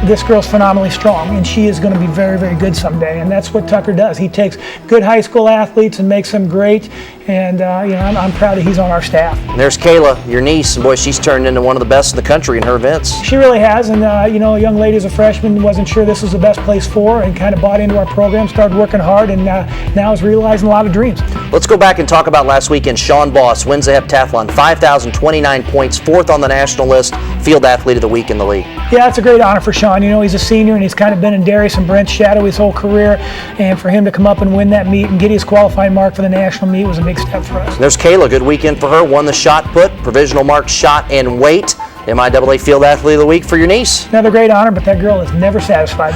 This girl's phenomenally strong, and she is going to be very, very good someday. And that's what Tucker does. He takes good high school athletes and makes them great. And I'm proud that he's on our staff. And there's Kayla, your niece, and boy, she's turned into one of the best in the country in her events. She really has, and a young lady as a freshman wasn't sure this was the best place for her, and kind of bought into our program, started working hard, and now is realizing a lot of dreams. Let's go back and talk about last weekend. Shawn wins the heptathlon, 5,029 points, 4th on the national list, field athlete of the week in the league. Yeah, it's a great honor for Shawn. He's a senior, and he's kind of been in Darius and Brent's shadow his whole career, and for him to come up and win that meet and get his qualifying mark for the national meet was a big step for us. And there's Kayla, good weekend for her, won the shot put, provisional mark shot and weight. MIAA Field Athlete of the Week for your niece. Another great honor, but that girl is never satisfied.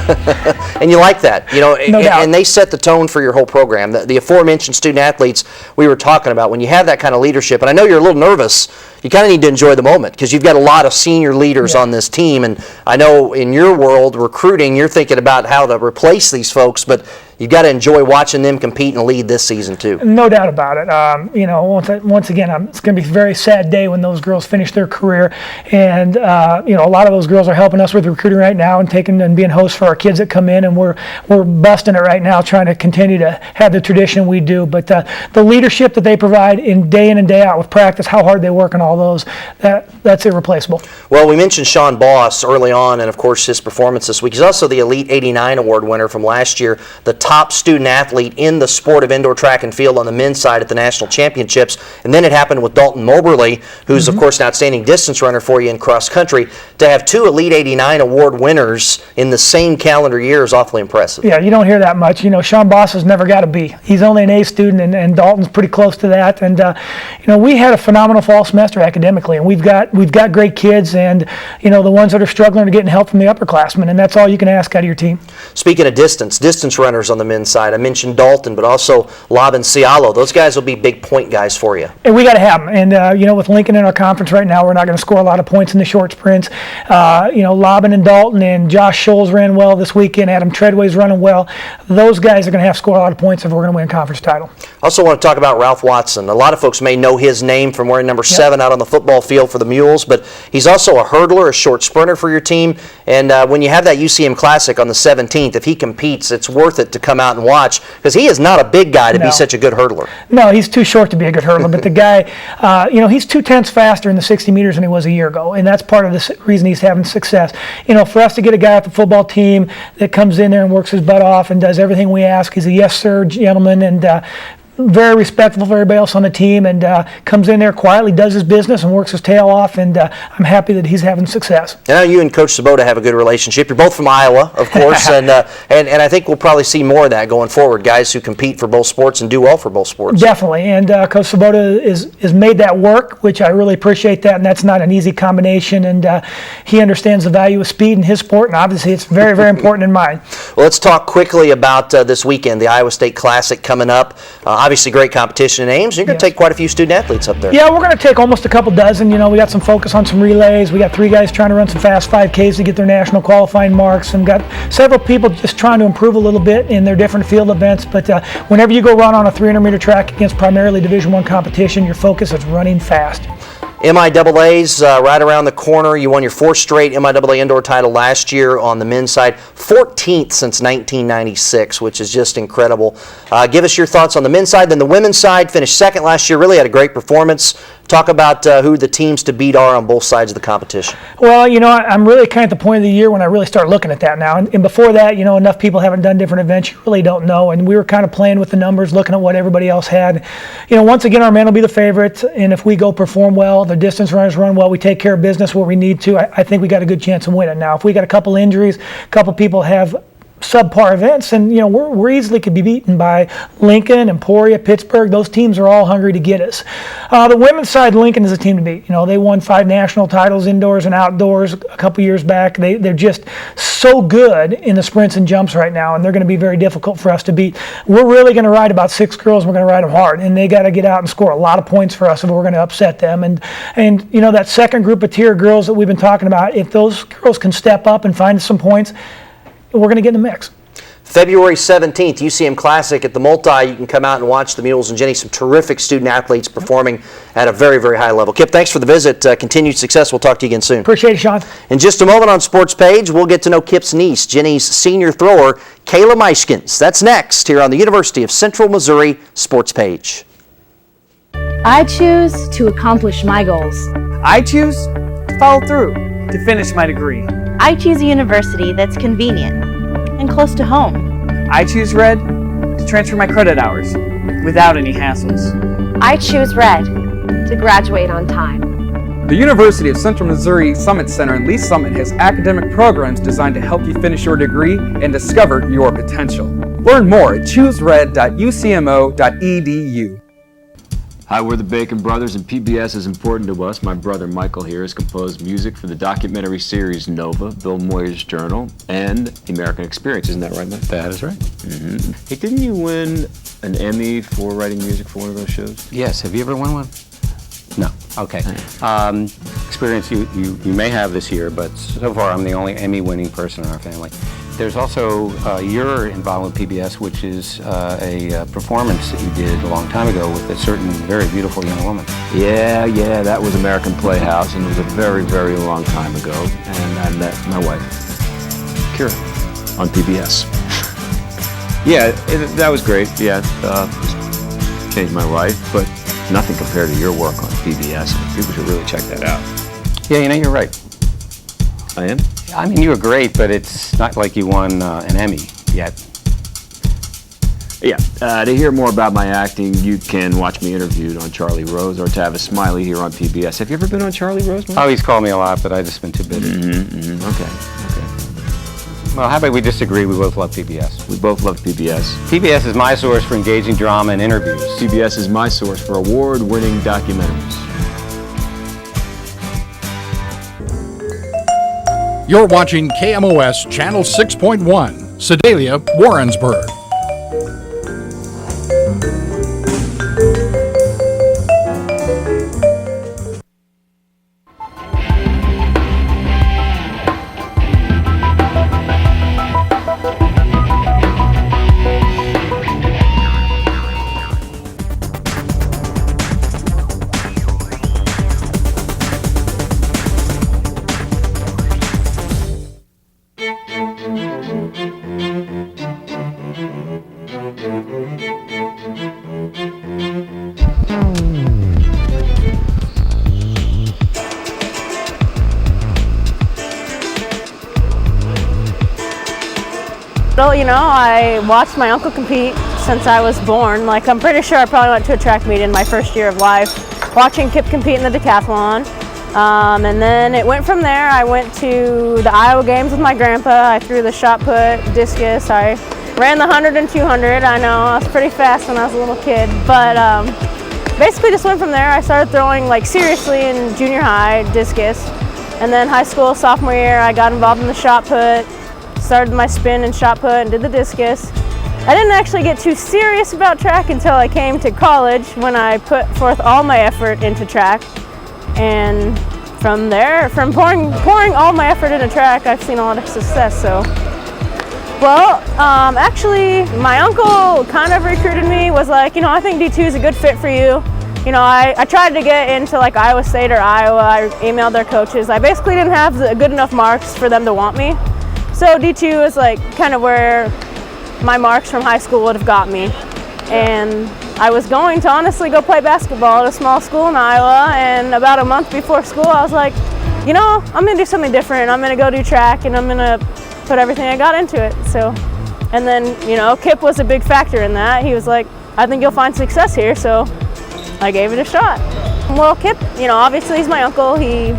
And you like that, No doubt. and they set the tone for your whole program. The aforementioned student athletes we were talking about, when you have that kind of leadership, and I know you're a little nervous, you kind of need to enjoy the moment because you've got a lot of senior leaders on this team, and I know in your world, recruiting, you're thinking about how to replace these folks, but you've got to enjoy watching them compete and lead this season too. No doubt about it. Once again, it's going to be a very sad day when those girls finish their career, and a lot of those girls are helping us with recruiting right now and taking and being hosts for our kids that come in, and we're busting it right now, trying to continue to have the tradition we do. But the leadership that they provide in and day out with practice, how hard they work and all those, that's irreplaceable. Well, we mentioned Shawn early on, and of course his performance this week. He's also the Elite 89 award winner from last year, the top top student athlete in the sport of indoor track and field on the men's side at the national championships. And then it happened with Dalton Moberly, who's of course an outstanding distance runner for you in cross country. To have 2 Elite 89 award winners in the same calendar year is awfully impressive. Yeah, you don't hear that much. You know, Shawn Boss has never got a B. He's only an A student, and Dalton's pretty close to that. And you know, we had a phenomenal fall semester academically, and we've got great kids, and you know, the ones that are struggling are getting help from the upperclassmen, and that's all you can ask out of your team. Speaking of distance runners on the men's side, I mentioned Dalton, but also Lob and Cialo. Those guys will be big point guys for you. And we got to have them. And you know, with Lincoln in our conference right now, we're not going to score a lot of points in the short sprints. You know, Lobbin and Dalton and Josh Scholes ran well this weekend. Adam Treadway's running well. Those guys are going to have to score a lot of points if we're going to win a conference title. I also want to talk about Ralph Watson. A lot of folks may know his name from wearing number 7 out on the football field for the Mules, but he's also a hurdler, a short sprinter for your team. And when you have that UCM Classic on the 17th, if he competes, it's worth it to come out and watch, because he is not a big guy to be such a good hurdler. No, he's too short to be a good hurdler, but the guy, you know, he's 2/10 faster in the 60 meters than he was a year ago, and that's part of the reason he's having success. You know, for us to get a guy off the football team that comes in there and works his butt off and does everything we ask, he's a yes sir gentleman, and very respectful of everybody else on the team, and comes in there quietly, does his business, and works his tail off, and I'm happy that he's having success. I know you and Coach Sabota have a good relationship. You're both from Iowa, of course, and I think we'll probably see more of that going forward, guys who compete for both sports and do well for both sports. Definitely, and Coach Sabota is made that work, which I really appreciate that, and that's not an easy combination, and he understands the value of speed in his sport, and obviously it's very, very important in mine. Well, let's talk quickly about this weekend, the Iowa State Classic coming up. Obviously great competition in Ames. You're going to take quite a few student athletes up there. Yeah, we're going to take almost a couple dozen. You know, we got some focus on some relays. We got 3 guys trying to run some fast 5Ks to get their national qualifying marks, and got several people just trying to improve a little bit in their different field events. But whenever you go run on a 300-meter track against primarily Division I competition, your focus is running fast. MIAA's right around the corner. You won your 4th straight MIAA indoor title last year on the men's side, 14th since 1996, which is just incredible. Give us your thoughts on the men's side. Then the women's side finished 2nd last year, really had a great performance. Talk about who the teams to beat are on both sides of the competition. Well, you know, I'm really kind of at the point of the year when I really start looking at that now. And before that, you know, enough people haven't done different events, you really don't know. And we were kind of playing with the numbers, looking at what everybody else had. You know, once again, our men will be the favorites, and if we go perform well, the distance runners run well, we take care of business where we need to, I think we got a good chance of winning. Now, if we got a couple injuries, a couple people have subpar events, and you know, we're easily could be beaten by Lincoln, Emporia, Pittsburgh. Those teams are all hungry to get us. The women's side, Lincoln is a team to beat. You know, they won 5 national titles indoors and outdoors a couple years back. They're just so good in the sprints and jumps right now, and they're going to be very difficult for us to beat. We're really going to ride about 6 girls, and we're going to ride them hard, and they got to get out and score a lot of points for us if we're going to upset them. And you know, that second group of tier girls that we've been talking about, if those girls can step up and find some points, we're going to get in the mix. February 17th, UCM Classic at the Multi. You can come out and watch the Mules and Jenny, some terrific student athletes performing at a very, very high level. Kip, thanks for the visit. Continued success. We'll talk to you again soon. Appreciate it, Shawn. In just a moment on Sportspage, we'll get to know Kip's niece, Jenny's senior thrower, Kayla Muyskens. That's next here on the University of Central Missouri Sportspage. I choose to accomplish my goals. I choose to follow through, to finish my degree. I choose a university that's convenient and close to home. I choose Red to transfer my credit hours without any hassles. I choose Red to graduate on time. The University of Central Missouri Summit Center in Lee Summit has academic programs designed to help you finish your degree and discover your potential. Learn more at choosered.ucmo.edu. Hi, we're the Bacon Brothers, and PBS is important to us. My brother Michael here has composed music for the documentary series Nova, Bill Moyer's Journal, and The American Experience. Isn't that right, Mike? That is right. Mm-hmm. Hey, didn't you win an Emmy for writing music for one of those shows? Yes. Have you ever won one? No. Okay. Experience you may have this year, but so far I'm the only Emmy-winning person in our family. There's also your involvement with PBS, which is a performance that you did a long time ago with a certain very beautiful young woman. Yeah, that was American Playhouse, and it was a very, very long time ago. And I met my wife, Kira, on PBS. Yeah, that was great. Yeah, changed my life, but nothing compared to your work on PBS. People should really check that out. Yeah, you know, you're right. I am? I mean, you were great, but it's not like you won an Emmy yet. Yeah, to hear more about my acting, you can watch me interviewed on Charlie Rose or to have a Smiley here on PBS. Have you ever been on Charlie Rose, Mike? Oh, he's called me a lot, but I've just been too busy. Okay. Well, how about we disagree? We both love PBS. We both love PBS. PBS is my source for engaging drama and interviews. PBS is my source for award-winning documentaries. You're watching KMOS Channel 6.1, Sedalia, Warrensburg. Well, you know, I watched my uncle compete since I was born. Like, I'm pretty sure I probably went to a track meet in my first year of life, watching Kip compete in the decathlon. And then it went from there. I went to the Iowa games with my grandpa. I threw the shot put, discus. I ran the 100 and 200. I know, I was pretty fast when I was a little kid. But basically just went from there. I started throwing like seriously in junior high, discus. And then high school, sophomore year, I got involved in the shot put. Started my spin and shot put and did the discus. I didn't actually get too serious about track until I came to college when I put forth all my effort into track. And from there, from pouring all my effort into track, I've seen a lot of success. So, well, actually, my uncle kind of recruited me, was like, you know, I think D2 is a good fit for you. You know, I tried to get into like Iowa State or Iowa. I emailed their coaches. I basically didn't have the good enough marks for them to want me. So D2 is like kind of where my marks from high school would have got me. And I was going to honestly go play basketball at a small school in Iowa, and about a month before school I was like, you know, I'm gonna do something different. I'm gonna go do track and I'm gonna put everything I got into it. So, and then, you know, Kip was a big factor in that. He was like, I think you'll find success here, so I gave it a shot. Well, Kip, you know, obviously he's my uncle. He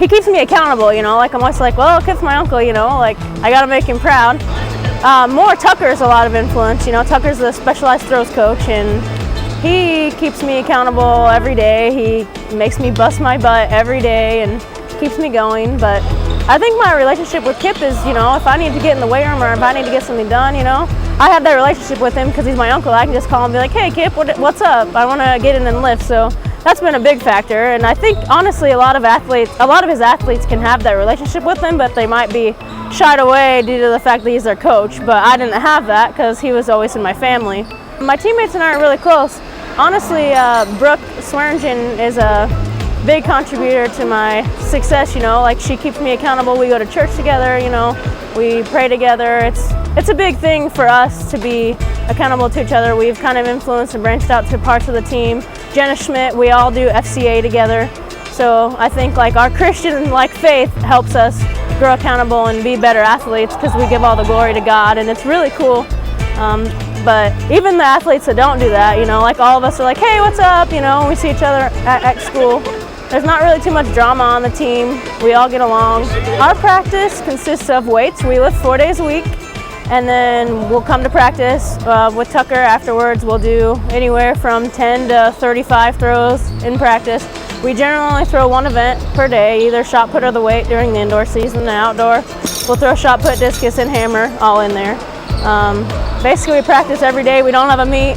keeps me accountable, you know, like I'm always like, well, Kip's my uncle, you know, like I gotta make him proud. More Tucker's a lot of influence, you know, Tucker's the specialized throws coach and he keeps me accountable every day. He makes me bust my butt every day and keeps me going. But I think my relationship with Kip is, you know, if I need to get in the weight room or if I need to get something done, you know, I have that relationship with him because he's my uncle. I can just call him and be like, hey Kip, what's up? I wanna get in and lift. So that's been a big factor, and I think honestly a lot of his athletes can have that relationship with him, but they might be shied away due to the fact that he's their coach. But I didn't have that because he was always in my family. My teammates and I are really close. Honestly, Brooke Swearingen is a big contributor to my success, you know, like she keeps me accountable. We go to church together, you know, we pray together. It's a big thing for us to be accountable to each other. We've kind of influenced and branched out to parts of the team. Jenna Schmidt, we all do FCA together. So I think like our Christian like faith helps us grow accountable and be better athletes because we give all the glory to God, and it's really cool. But even the athletes that don't do that, you know, like all of us are like, hey, what's up? You know, we see each other at school. There's not really too much drama on the team. We all get along. Our practice consists of weights. We lift 4 days a week, and then we'll come to practice with Tucker afterwards. We'll do anywhere from 10 to 35 throws in practice. We generally only throw one event per day, either shot put or the weight during the indoor season. And outdoor, we'll throw shot put, discus, and hammer all in there. Basically, we practice every day. We don't have a meet.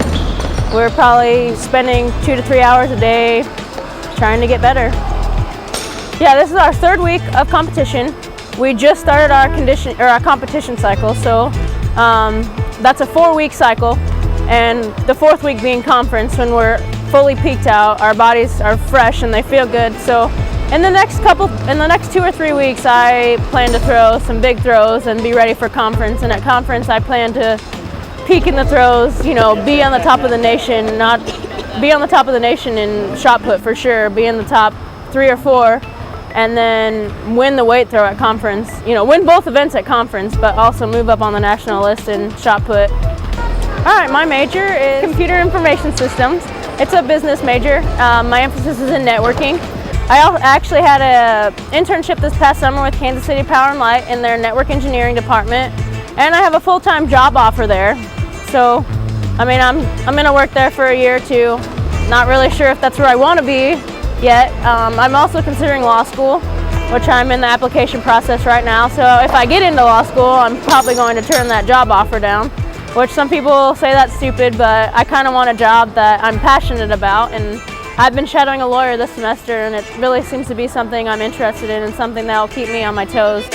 We're probably spending 2 to 3 hours a day trying to get better. Yeah, this is our third week of competition. We just started our competition cycle, so that's a 4-week cycle, and the 4th week being conference when we're fully peaked out. Our bodies are fresh and they feel good. So in the next 2 or 3 weeks, I plan to throw some big throws and be ready for conference. And at conference, I plan to peak in the throws, you know, be on the top of the nation, not be on the top of the nation in shot put for sure, be in the top 3 or 4, and then win the weight throw at conference. You know, win both events at conference, but also move up on the national list in shot put. All right, my major is computer information systems. It's a business major. My emphasis is in networking. I actually had an internship this past summer with Kansas City Power and Light in their network engineering department, and I have a full-time job offer there. So, I mean, I'm going to work there for a year or two. Not really sure if that's where I want to be yet. I'm also considering law school, which I'm in the application process right now. So if I get into law school, I'm probably going to turn that job offer down, which some people say that's stupid, but I kind of want a job that I'm passionate about. And I've been shadowing a lawyer this semester, and it really seems to be something I'm interested in and something that will keep me on my toes.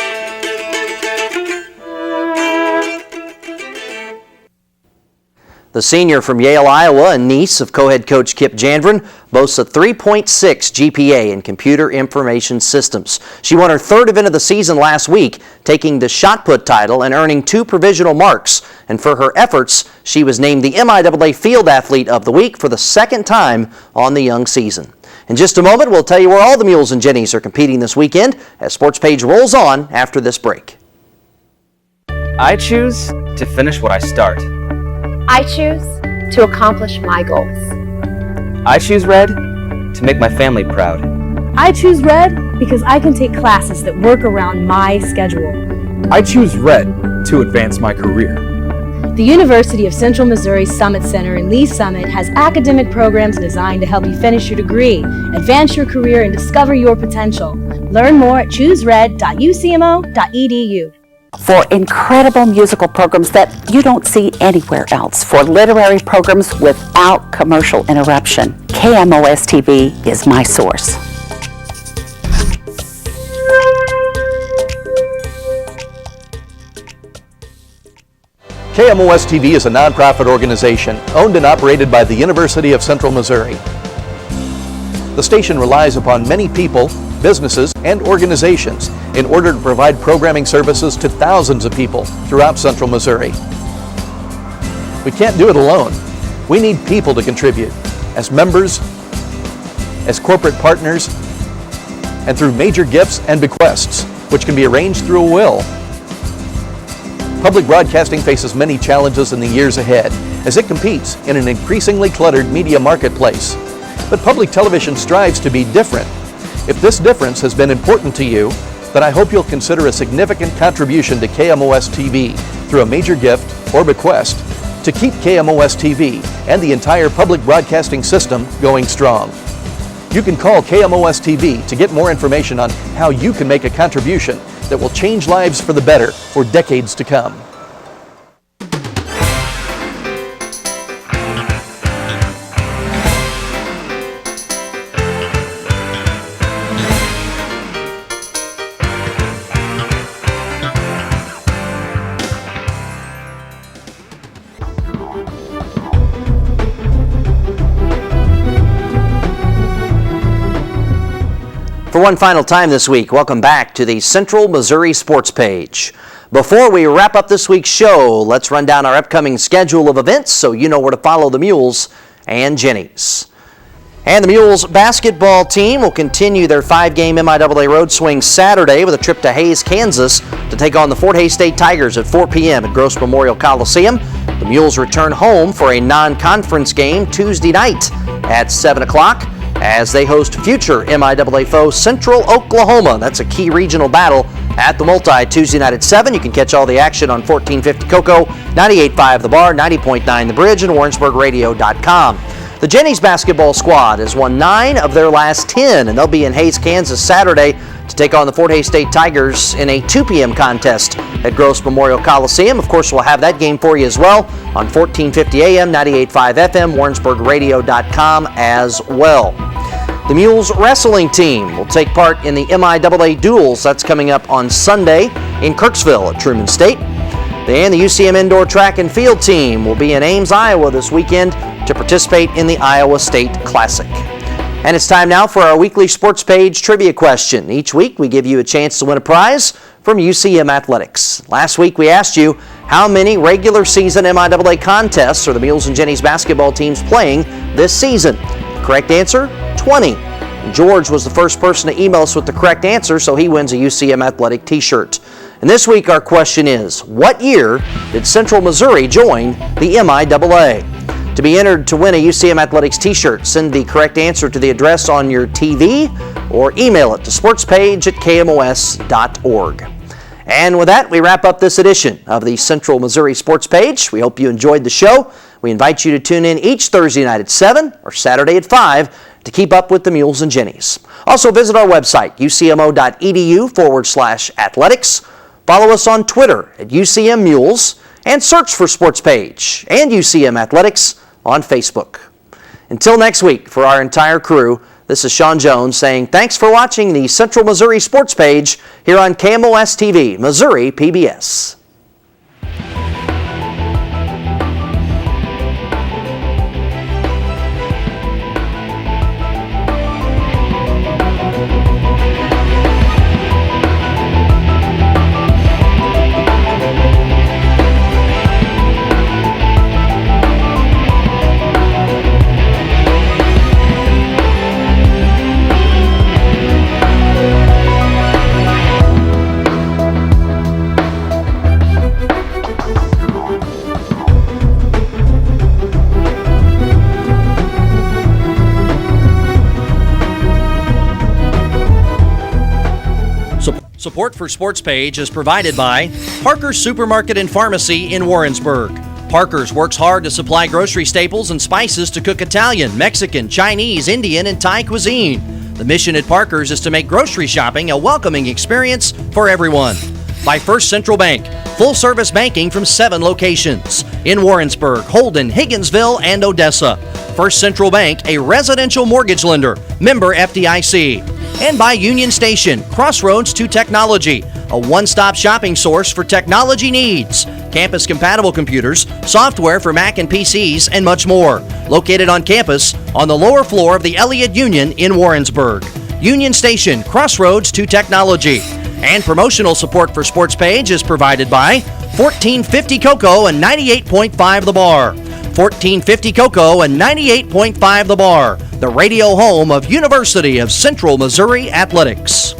The senior from Yale, Iowa, and niece of co-head coach Kip Janvrin, boasts a 3.6 GPA in computer information systems. She won her third event of the season last week, taking the shot put title and earning 2 provisional marks. And for her efforts, she was named the MIAA Field Athlete of the Week for the second time on the young season. In just a moment, we'll tell you where all the Mules and Jennies are competing this weekend as Sportspage rolls on after this break. I choose to finish what I start. I choose to accomplish my goals. I choose red to make my family proud. I choose red because I can take classes that work around my schedule. I choose red to advance my career. The University of Central Missouri Summit Center in Lee Summit has academic programs designed to help you finish your degree, advance your career, and discover your potential. Learn more at choosered.ucmo.edu. For incredible musical programs that you don't see anywhere else. For literary programs without commercial interruption. KMOS-TV is my source. KMOS-TV is a nonprofit organization owned and operated by the University of Central Missouri. The station relies upon many people, businesses, and organizations in order to provide programming services to thousands of people throughout Central Missouri. We can't do it alone. We need people to contribute as members, as corporate partners, and through major gifts and bequests, which can be arranged through a will. Public broadcasting faces many challenges in the years ahead as it competes in an increasingly cluttered media marketplace. But public television strives to be different. If this difference has been important to you, then I hope you'll consider a significant contribution to KMOS-TV through a major gift or bequest to keep KMOS-TV and the entire public broadcasting system going strong. You can call KMOS-TV to get more information on how you can make a contribution that will change lives for the better for decades to come. For one final time this week, welcome back to the Central Missouri Sports Page. Before we wrap up this week's show, let's run down our upcoming schedule of events so you know where to follow the Mules and Jennies. And the Mules basketball team will continue their 5-game MIAA road swing Saturday with a trip to Hays, Kansas to take on the Fort Hays State Tigers at 4 p.m. at Gross Memorial Coliseum. The Mules return home for a non-conference game Tuesday night at 7 o'clock. As they host future MIAA foe Central Oklahoma. That's a key regional battle at the Multi Tuesday night at 7. You can catch all the action on 1450 Cocoa, 98.5 The Bar, 90.9 The Bridge, and WarrensburgRadio.com. The Jennies basketball squad has won 9 of their last 10, and they'll be in Hays, Kansas Saturday to take on the Fort Hays State Tigers in a 2 p.m. contest at Gross Memorial Coliseum. Of course, we'll have that game for you as well on 1450 AM, 98.5 FM, WarrensburgRadio.com as well. The Mules wrestling team will take part in the MIAA duels. That's coming up on Sunday in Kirksville at Truman State. And the UCM indoor track and field team will be in Ames, Iowa this weekend to participate in the Iowa State Classic. And it's time now for our weekly Sports Page trivia question. Each week we give you a chance to win a prize from UCM Athletics. Last week we asked you how many regular season MIAA contests are the Mules and Jennies basketball teams playing this season. Correct answer, 20. George was the first person to email us with the correct answer, so he wins a UCM Athletic t-shirt. And this week our question is, what year did Central Missouri join the MIAA? To be entered to win a UCM Athletics t-shirt, send the correct answer to the address on your TV or email it to sportspage@kmos.org. And with that, we wrap up this edition of the Central Missouri Sports Page. We hope you enjoyed the show. We invite you to tune in each Thursday night at 7 or Saturday at 5 to keep up with the Mules and Jennies. Also visit our website, ucmo.edu/athletics. Follow us on Twitter at UCM Mules and search for Sports Page and UCM Athletics on Facebook. Until next week, for our entire crew, this is Shawn Jones saying thanks for watching the Central Missouri Sports Page here on KMOS-TV, Missouri PBS. Support for Sports Page is provided by Parker's Supermarket and Pharmacy in Warrensburg. Parker's works hard to supply grocery staples and spices to cook Italian, Mexican, Chinese, Indian, and Thai cuisine. The mission at Parker's is to make grocery shopping a welcoming experience for everyone. By First Central Bank, full-service banking from 7 locations in Warrensburg, Holden, Higginsville, and Odessa. First Central Bank, a residential mortgage lender, member FDIC. And by Union Station, Crossroads to Technology, a one-stop shopping source for technology needs, campus-compatible computers, software for Mac and PCs, and much more. Located on campus on the lower floor of the Elliott Union in Warrensburg. Union Station, Crossroads to Technology. And promotional support for Sports Page is provided by 1450 Cocoa and 98.5 The Bar. 1450 Cocoa and 98.5 The Bar, the radio home of University of Central Missouri Athletics.